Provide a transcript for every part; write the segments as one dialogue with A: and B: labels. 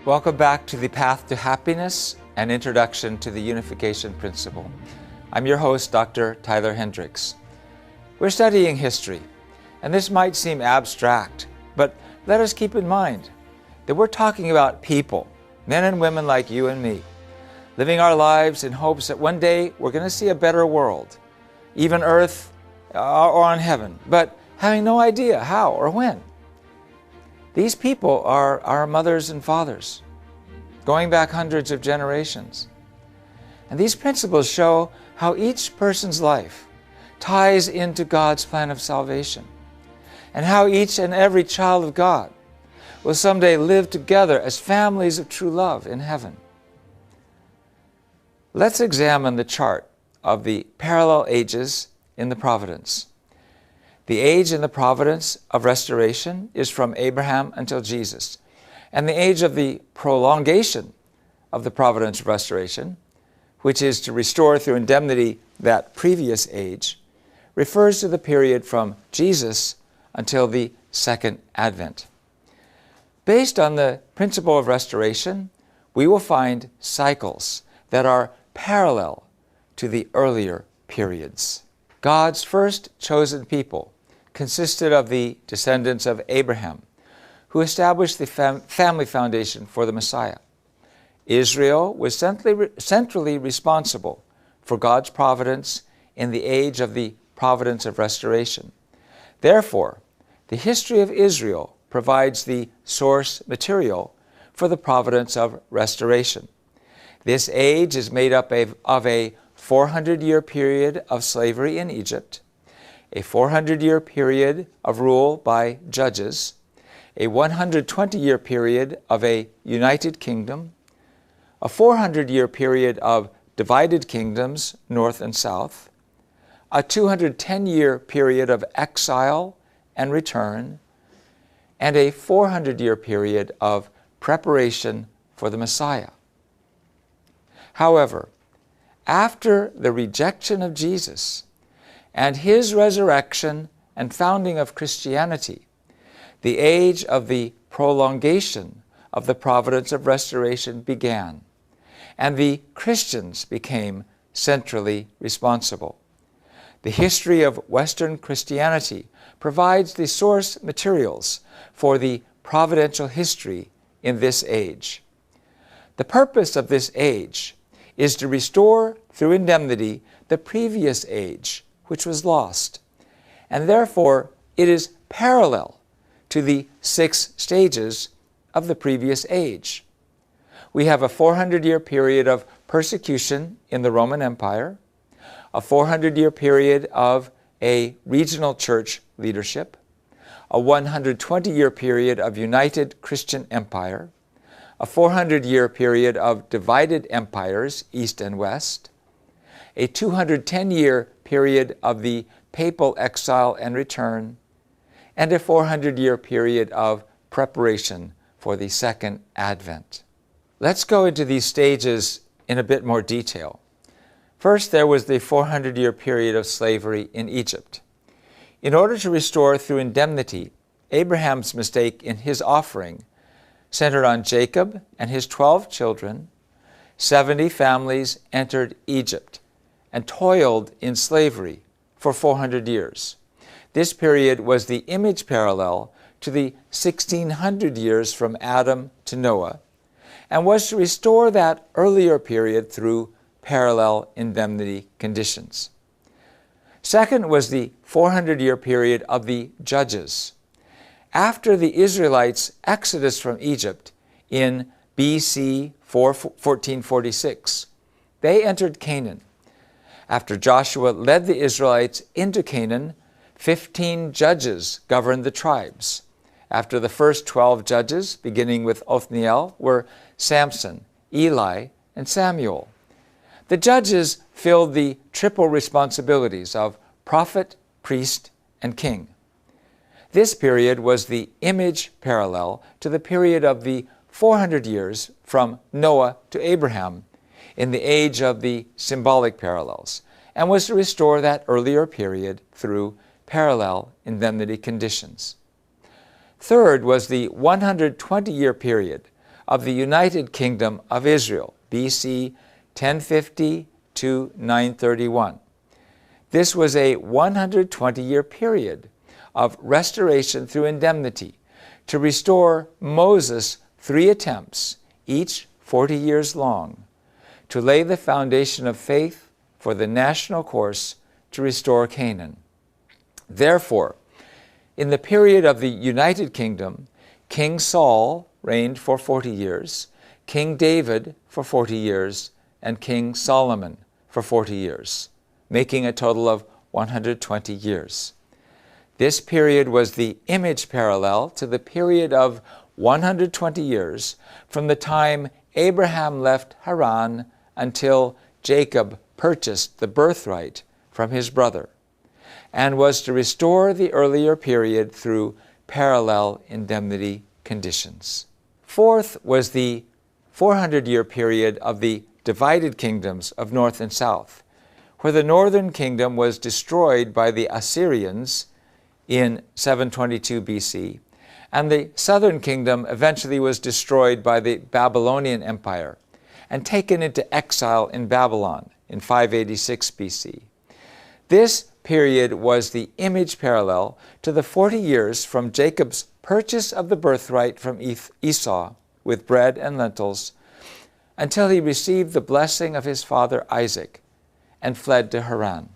A: Welcome back to the Path to Happiness, an introduction to the unification principle. I'm your host, Dr. Tyler Hendricks. We're studying history, and this might seem abstract, but let us keep in mind that we're talking about people, men and women like you and me, living our lives in hopes that one day we're going to see a better world, even earth or on heaven, but having no idea how or when. These people are our mothers and fathers, going back hundreds of generations. And these principles show how each person's life ties into God's plan of salvation, and how each and every child of God will someday live together as families of true love in heaven. Let's examine the chart of the parallel ages in the providence. The age in the providence of restoration is from Abraham until Jesus, and the age of the prolongation of the providence of restoration, which is to restore through indemnity that previous age, refers to the period from Jesus until the second advent. Based on the principle of restoration, we will find cycles that are parallel to the earlier periods. God's first chosen people consisted of the descendants of Abraham, who established the family foundation for the Messiah. Israel was centrally responsible for God's providence in the age of the providence of restoration. Therefore, the history of Israel provides the source material for the providence of restoration. This age is made up of a 400-year period of slavery in Egypt, a 400-year period of rule by judges, a 120-year period of a united kingdom, a 400-year period of divided kingdoms, north and south, a 210-year period of exile and return, and a 400-year period of preparation for the Messiah. However, after the rejection of Jesus and his resurrection and founding of Christianity, the age of the prolongation of the providence of restoration began, and the Christians became centrally responsible. The history of Western Christianity provides the source materials for the providential history in this age. The purpose of this age is to restore through indemnity the previous age, which was lost, and therefore it is parallel to the 6 stages of the previous age. We have a 400-year period of persecution in the Roman Empire, a 400-year period of a regional church leadership, a 120-year period of united Christian empire, a 400-year period of divided empires, east and west, a 210-year period of the papal exile and return, and a 400-year period of preparation for the second advent. Let's go into these stages in a bit more detail. First, there was the 400-year period of slavery in Egypt. In order to restore through indemnity, Abraham's mistake in his offering centered on Jacob and his 12 children. 70 families entered Egypt and toiled in slavery for 400 years. This period was the image parallel to the 1600 years from Adam to Noah, and was to restore that earlier period through parallel indemnity conditions. Second was the 400-year period of the judges. After the Israelites' exodus from Egypt in BC 1446, they entered Canaan. After Joshua led the Israelites into Canaan, 15 judges governed the tribes. After the first 12 judges, beginning with Othniel, were Samson, Eli, and Samuel. The judges filled the triple responsibilities of prophet, priest, and king. This period was the image parallel to the period of the 400 years from Noah to Abraham in the age of the symbolic parallels, and was to restore that earlier period through parallel indemnity conditions. Third was the 120-year period of the United Kingdom of Israel, BC 1050 to 931. This was a 120-year period of restoration through indemnity to restore Moses' 3 attempts, each 40 years long, to lay the foundation of faith for the national course to restore Canaan. Therefore, in the period of the United Kingdom, King Saul reigned for 40 years, King David for 40 years, and King Solomon for 40 years, making a total of 120 years. This period was the image parallel to the period of 120 years from the time Abraham left Haran until Jacob purchased the birthright from his brother, and was to restore the earlier period through parallel indemnity conditions. Fourth was the 400-year period of the divided kingdoms of north and south, where the northern kingdom was destroyed by the Assyrians in 722 BC, and the southern kingdom eventually was destroyed by the Babylonian Empire and taken into exile in Babylon in 586 BC. This period was the image parallel to the 40 years from Jacob's purchase of the birthright from Esau with bread and lentils until he received the blessing of his father Isaac and fled to Haran,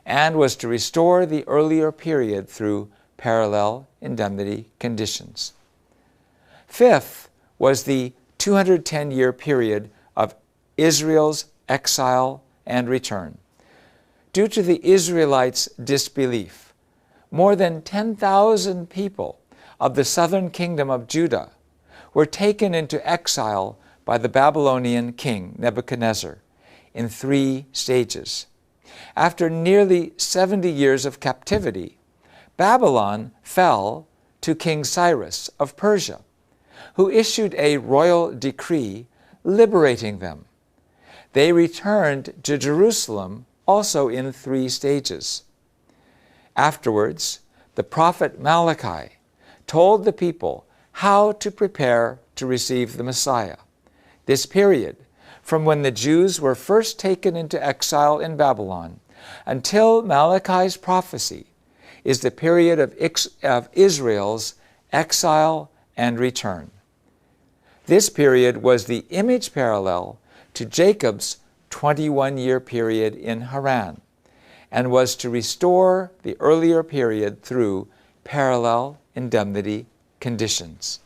A: and was to restore the earlier period through parallel indemnity conditions. Fifth was the 210-year period of Israel's exile and return. Due to the Israelites' disbelief, more than 10,000 people of the southern kingdom of Judah were taken into exile by the Babylonian king Nebuchadnezzar in 3 stages. After nearly 70 years of captivity, Babylon fell to King Cyrus of Persia, who issued a royal decree liberating them. They returned to Jerusalem also in 3 stages. Afterwards, the prophet Malachi told the people how to prepare to receive the Messiah. This period, from when the Jews were first taken into exile in Babylon until Malachi's prophecy, is the period of Israel's exile and return. This period was the image parallel to Jacob's 21-year period in Haran, and was to restore the earlier period through parallel indemnity conditions.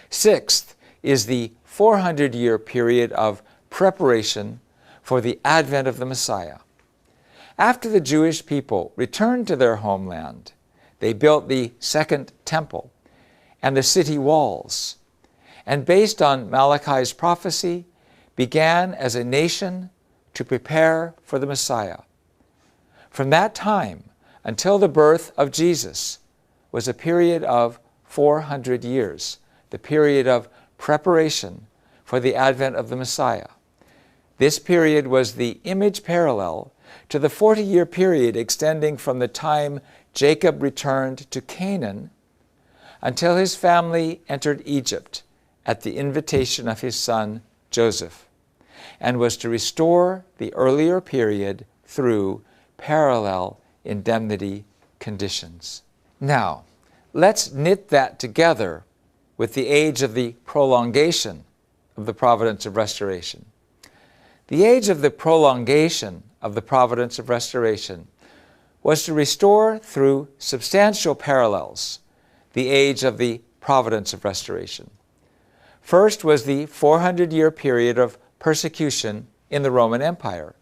A: Sixth is the 400-year period of preparation for the advent of the Messiah. After the Jewish people returned to their homeland, they built the Second Temple and the city walls, and based on Malachi's prophecy, began as a nation to prepare for the Messiah. From that time until the birth of Jesus was a period of 400 years, the period of preparation for the advent of the Messiah. This period was the image parallel to the 40-year period extending from the time Jacob returned to Canaan until his family entered Egypt at the invitation of his son Joseph, and was to restore the earlier period through parallel indemnity conditions. Now, let's knit that together with the age of the prolongation of the providence of restoration. The age of the prolongation of the providence of restoration was to restore through substantial parallels the age of the providence of restoration. First was the 400-year period of persecution in the Roman Empire.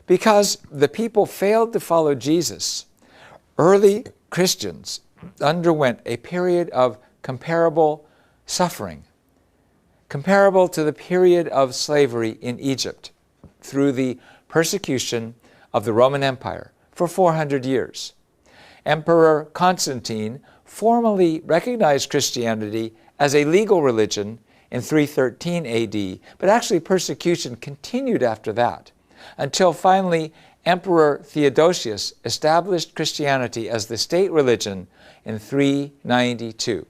A: Because the people failed to follow Jesus, early Christians underwent a period of comparable suffering, comparable to the period of slavery in Egypt through the persecution of the Roman Empire for 400 years. Emperor Constantine formally recognized Christianity as a legal religion in 313 AD, but actually persecution continued after that, until finally Emperor Theodosius established Christianity as the state religion in 392.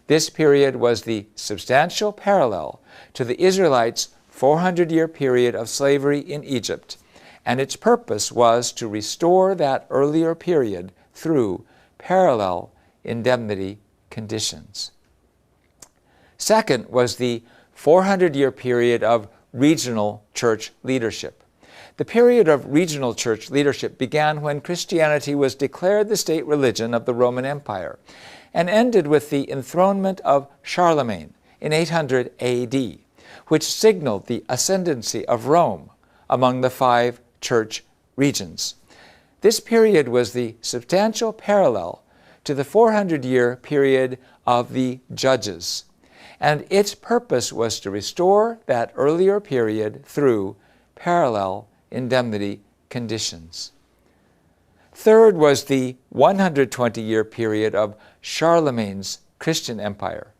A: This period was the substantial parallel to the Israelites' 400-year period of slavery in Egypt, and its purpose was to restore that earlier period through parallel indemnity conditions. Second was the 400-year period of regional church leadership. The period of regional church leadership began when Christianity was declared the state religion of the Roman Empire and ended with the enthronement of Charlemagne in 800 AD, which signaled the ascendancy of Rome among the 5 church regions. This period was the substantial parallel to the 400-year period of the Judges, and its purpose was to restore that earlier period through parallel indemnity conditions. Third was the 120-year period of Charlemagne's Christian Empire.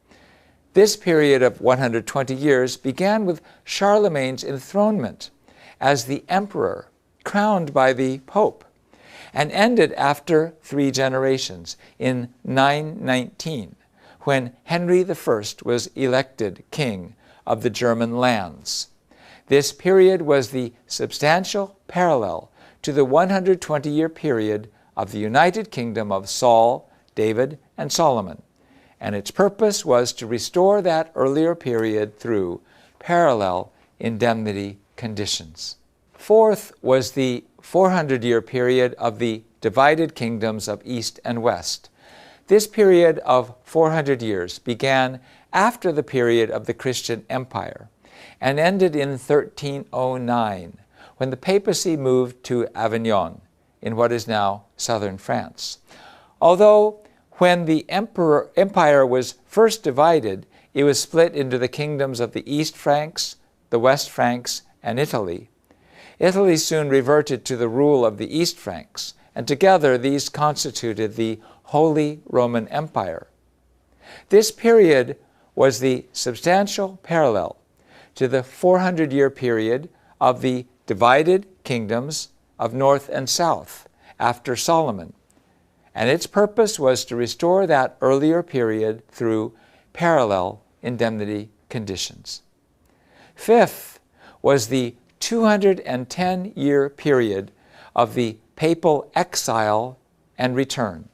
A: This period of 120 years began with Charlemagne's enthronement as the emperor crowned by the Pope, and ended after 3 generations in 919, when Henry I was elected king of the German lands. This period was the substantial parallel to the 120-year period of the United Kingdom of Saul, David, and Solomon, and its purpose was to restore that earlier period through parallel indemnity conditions. Fourth was the 400-year period of the divided kingdoms of East and West. This period of 400 years began after the period of the Christian Empire and ended in 1309, when the papacy moved to Avignon, in what is now southern France. Although when the empire was first divided, it was split into the kingdoms of the East Franks, the West Franks, and Italy. Italy soon reverted to the rule of the East Franks, and together these constituted the Holy Roman Empire. This period was the substantial parallel to the 400-year period of the divided kingdoms of North and South after Solomon, and its purpose was to restore that earlier period through parallel indemnity conditions. Fifth was the 210-year period of the papal exile and return.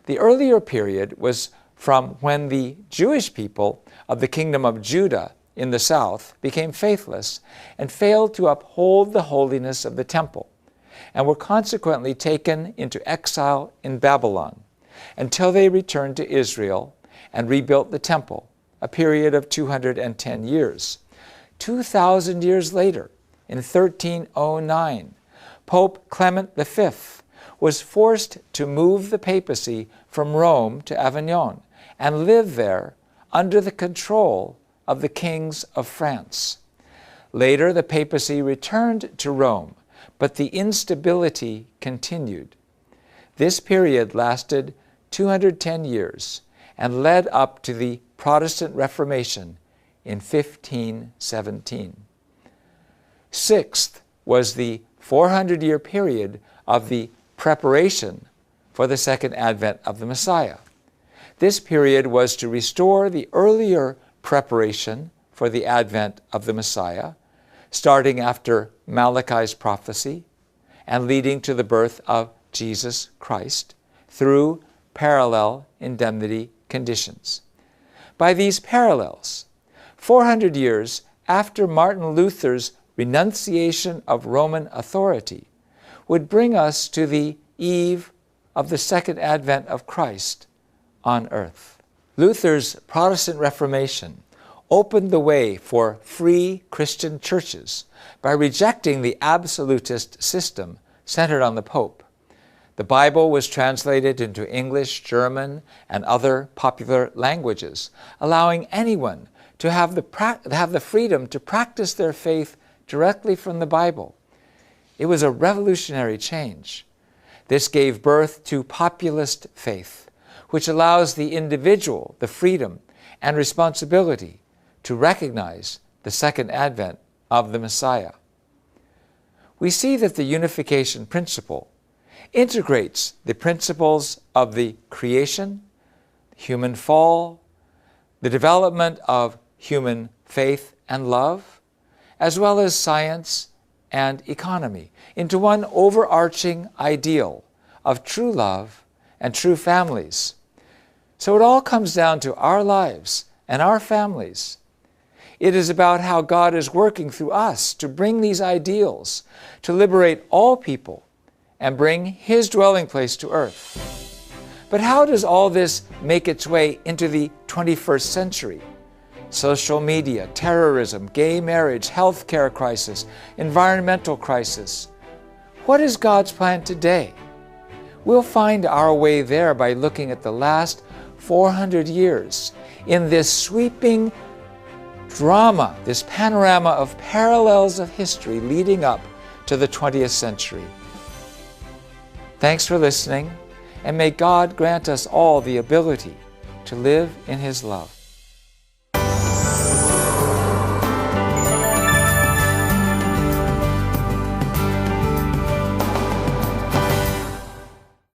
A: The earlier period was from when the Jewish people of the kingdom of Judah in the south became faithless and failed to uphold the holiness of the temple, and were consequently taken into exile in Babylon until they returned to Israel and rebuilt the temple, a period of 210 years. 2,000 years later, in 1309, Pope Clement V was forced to move the papacy from Rome to Avignon and live there under the control of the kings of France. Later, the papacy returned to Rome, but the instability continued. This period lasted 210 years and led up to the Protestant Reformation in 1517. Sixth was the 400-year period of the preparation for the second advent of the Messiah. This period was to restore the earlier preparation for the advent of the Messiah, starting after Malachi's prophecy and leading to the birth of Jesus Christ through parallel indemnity conditions. By these parallels, 400 years after Martin Luther's renunciation of Roman authority would bring us to the eve of the second advent of Christ on earth. Luther's Protestant Reformation opened the way for free Christian churches by rejecting the absolutist system centered on the Pope. The Bible was translated into English, German, and other popular languages, allowing anyone to have the freedom to practice their faith directly from the Bible. It was a revolutionary change. This gave birth to populist faith, which allows the individual the freedom and responsibility to recognize the second advent of the Messiah. We see that the unification principle integrates the principles of the creation, human fall, the development of human faith and love, as well as science and economy, into one overarching ideal of true love and true families. So it all comes down to our lives and our families. It is about how God is working through us to bring these ideals, to liberate all people, and bring His dwelling place to earth. But how does all this make its way into the 21st century? Social media, terrorism, gay marriage, healthcare crisis, environmental crisis. What is God's plan today? We'll find our way there by looking at the last 400 years in this sweeping drama, this panorama of parallels of history leading up to the 20th century. Thanks for listening, and may God grant us all the ability to live in His love.